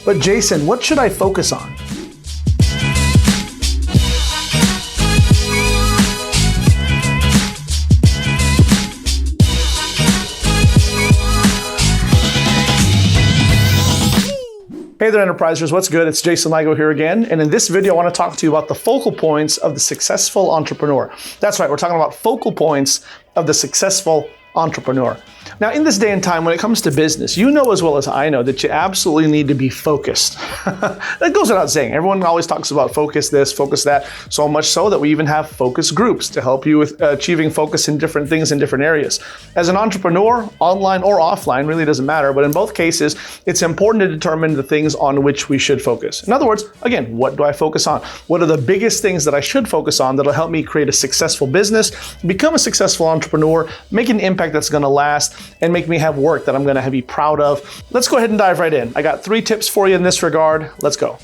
But Jason, what should I focus on? Hey there, Enterprisers, what's good? It's Jason Ligo here again, and in this video I want to talk to you about the focal points of the successful entrepreneur. That's right, we're talking about focal points of the successful entrepreneur. Now, in this day and time, when it comes to business, you know as well as I know that you absolutely need to be focused. That goes without saying. Everyone always talks about focus this, focus that, so much so that we even have focus groups to help you with achieving focus in different things in different areas. As an entrepreneur, online or offline, really doesn't matter, but in both cases, it's important to determine the things on which we should focus. In other words, again, what do I focus on? What are the biggest things that I should focus on that'll help me create a successful business, become a successful entrepreneur, make an impact that's gonna last, and make me have work that I'm gonna be proud of. Let's go ahead and dive right in. I got 3 tips for you in this regard. Let's go.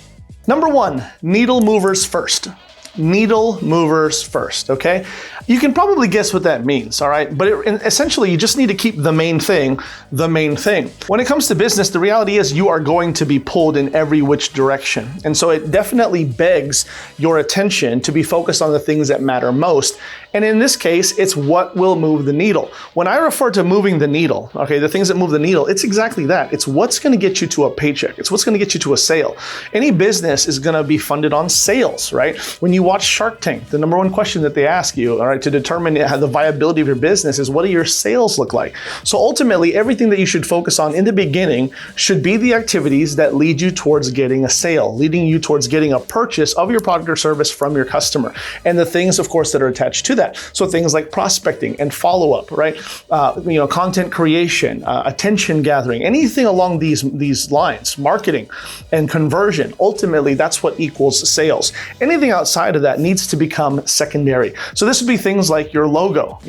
Number 1, needle movers first. Needle movers first, okay? You can probably guess what that means, all right? But essentially, you just need to keep the main thing the main thing. When it comes to business, the reality is you are going to be pulled in every which direction. And so it definitely begs your attention to be focused on the things that matter most. And in this case, it's what will move the needle. When I refer to moving the needle, okay, the things that move the needle, it's exactly that. It's what's gonna get you to a paycheck. It's what's gonna get you to a sale. Any business is gonna be funded on sales, right? When you watch Shark Tank, the number 1 question that they ask you, all right, to determine the viability of your business is, what do your sales look like? So ultimately, everything that you should focus on in the beginning should be the activities that lead you towards getting a sale, leading you towards getting a purchase of your product or service from your customer. And the things, of course, that are attached to that. So things like prospecting and follow-up, right? Content creation, attention gathering, anything along these lines, marketing and conversion. Ultimately, that's what equals sales. Anything outside of that needs to become secondary. So this would be things like your logo,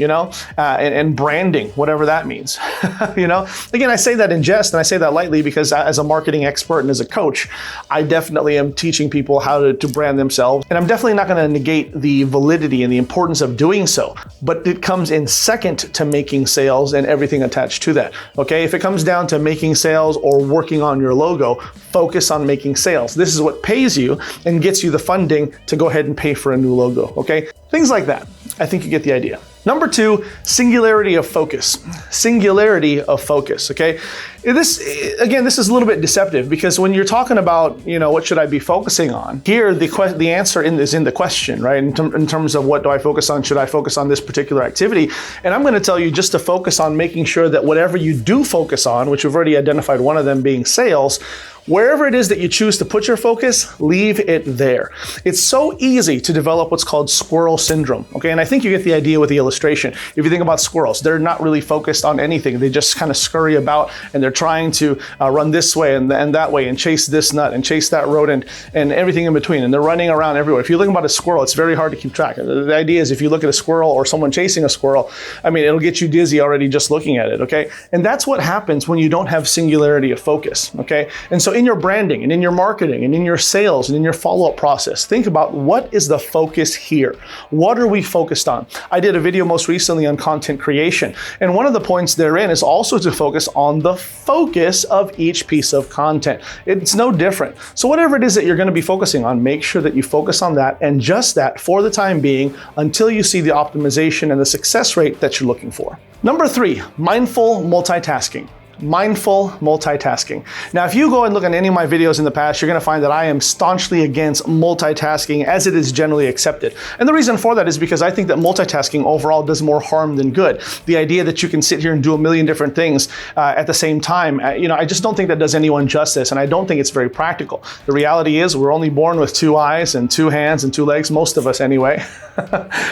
and branding, whatever that means. Again, I say that in jest and I say that lightly because as a marketing expert and as a coach, I definitely am teaching people how to brand themselves. And I'm definitely not going to negate the validity and the importance of doing so, but it comes in second to making sales and everything attached to that. Okay, if it comes down to making sales or working on your logo, focus on making sales. This is what pays you and gets you the funding to go ahead and pay for a new logo. Okay, things like that. I think you get the idea. Number 2, singularity of focus. Singularity of focus, okay? This is a little bit deceptive because when you're talking about, what should I be focusing on? Here, the answer is in the question, right? In terms of what do I focus on? Should I focus on this particular activity? And I'm gonna tell you just to focus on making sure that whatever you do focus on, which we've already identified one of them being sales, wherever it is that you choose to put your focus, leave it there. It's so easy to develop what's called squirrel syndrome, okay? And I think you get the idea with the illustration. If you think about squirrels, they're not really focused on anything. They just kind of scurry about and they're trying to run this way and that way and chase this nut and chase that rodent and everything in between. And they're running around everywhere. If you think about a squirrel, it's very hard to keep track. The idea is if you look at a squirrel or someone chasing a squirrel, it'll get you dizzy already just looking at it, okay? And that's what happens when you don't have singularity of focus, okay? And so in your branding and in your marketing and in your sales and in your follow-up process, think about what is the focus here? What are we focused on? I did a video most recently on content creation. And one of the points therein is also to focus on the focus of each piece of content. It's no different. So whatever it is that you're going to be focusing on, make sure that you focus on that and just that for the time being until you see the optimization and the success rate that you're looking for. Number 3, mindful multitasking. Mindful multitasking. Now, if you go and look at any of my videos in the past, you're going to find that I am staunchly against multitasking as it is generally accepted. And the reason for that is because I think that multitasking overall does more harm than good. The idea that you can sit here and do a million different things at the same time, I just don't think that does anyone justice, and I don't think it's very practical. The reality is we're only born with 2 eyes and 2 hands and 2 legs, most of us anyway.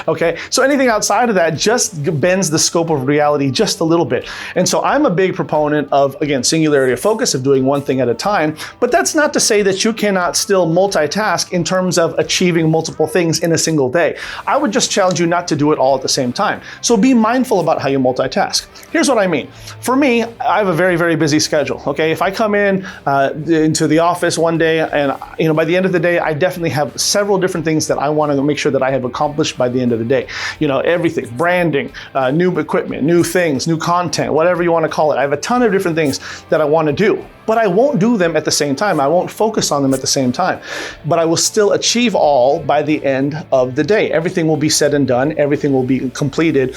Okay, so anything outside of that just bends the scope of reality just a little bit. And so I'm a big proponent of, again, singularity of focus, of doing one thing at a time, but that's not to say that you cannot still multitask in terms of achieving multiple things in a single day. I would just challenge you not to do it all at the same time. So be mindful about how you multitask. Here's what I mean. For me, I have a very, very busy schedule, okay? If I come into the office one day and, by the end of the day, I definitely have several different things that I want to make sure that I have accomplished by the end of the day. Everything, branding, new equipment, new things, new content, whatever you want to call it. I have a ton of different things that I want to do. but I won't do them at the same time. I won't focus on them at the same time, but I will still achieve all by the end of the day. Everything will be said and done. Everything will be completed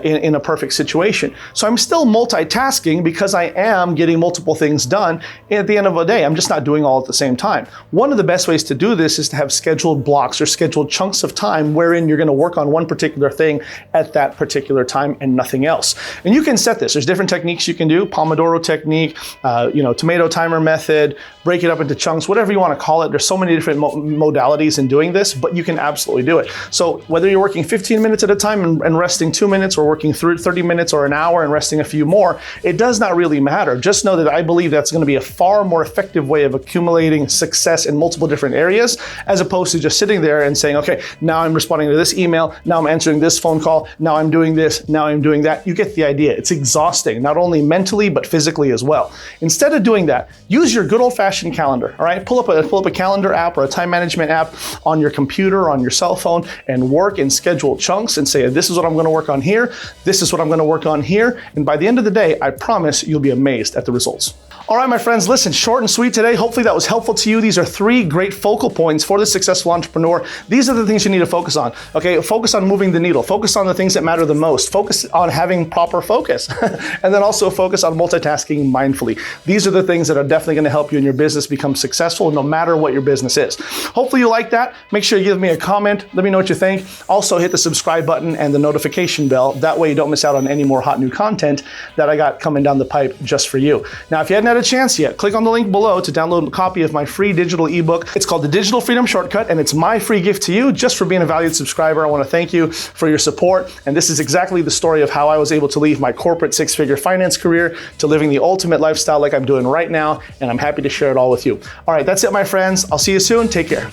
in a perfect situation. So I'm still multitasking because I am getting multiple things done at the end of the day. I'm just not doing all at the same time. One of the best ways to do this is to have scheduled blocks or scheduled chunks of time wherein you're going to work on one particular thing at that particular time and nothing else. And you can set this. There's different techniques you can do. Pomodoro technique, tomato timer method, break it up into chunks, whatever you want to call it. There's so many different modalities in doing this, but you can absolutely do it. So whether you're working 15 minutes at a time and resting 2 minutes, or working through 30 minutes or an hour and resting a few more, it does not really matter. Just know that I believe that's going to be a far more effective way of accumulating success in multiple different areas, as opposed to just sitting there and saying, okay, now I'm responding to this email, now I'm answering this phone call, now I'm doing this, now I'm doing that. You get the idea. It's exhausting, not only mentally, but physically as well. Instead of doing that, use your good old-fashioned calendar, all right? Pull up a calendar app or a time management app on your computer or on your cell phone and work in scheduled chunks and say, this is what I'm going to work on here, this is what I'm going to work on here, and by the end of the day, I promise you'll be amazed at the results. All right, my friends, listen, short and sweet today. Hopefully that was helpful to you. These are 3 great focal points for the successful entrepreneur. These are the things you need to focus on, okay? Focus on moving the needle. Focus on the things that matter the most. Focus on having proper focus. And then also focus on multitasking mindfully. These are the things that are definitely going to help you in your business become successful no matter what your business is. Hopefully you like that. Make sure you give me a comment. Let me know what you think. Also hit the subscribe button and the notification bell. That way you don't miss out on any more hot new content that I got coming down the pipe just for you. Now, if you hadn't had a chance yet, click on the link below to download a copy of my free digital ebook. It's called The Digital Freedom Shortcut, and it's my free gift to you just for being a valued subscriber. I want to thank you for your support. And this is exactly the story of how I was able to leave my corporate 6-figure finance career to living the ultimate lifestyle like I'm doing right now. And I'm happy to share it all with you. All right, that's it, my friends. I'll see you soon. Take care.